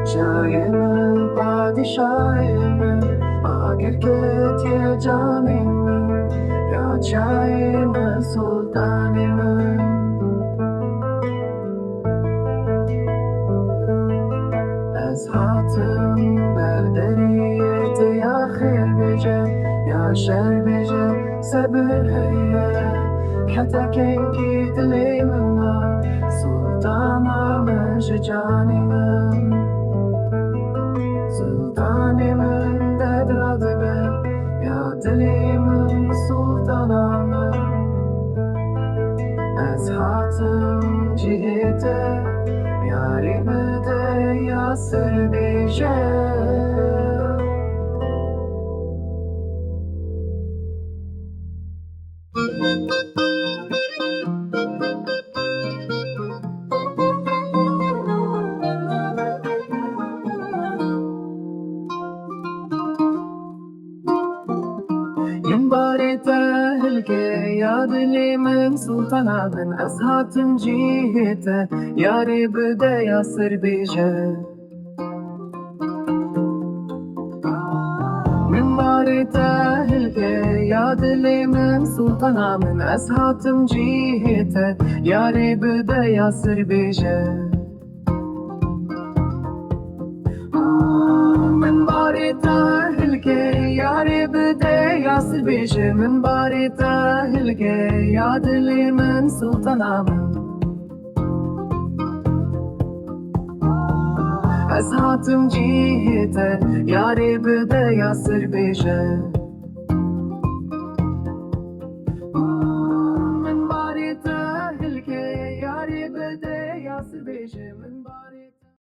Çiyayê padîşahê Agir ketiye canê ya Çiyayê sultanê Ez hatim deriyê ya bêje ya bêje Sebir heye heta kengî Dilê Sultana canê sultanê radibe ya Dilê sultana Ez hatim cihê yarê bide ya bêje barê hilgirtiye ya Dilê sultana Ez hatim cihê yarê bide ya bêje barê hilgirtiye ya Dilê sultana Ez hatim cihê yarê bide ya bêje barê hilgirtiye yarê bide ya bêje barê hilgirtiye ya Dilê sultana Ez hatim cihê yarê bide ya bêje barê hilgirtiye yarê bide ya bêje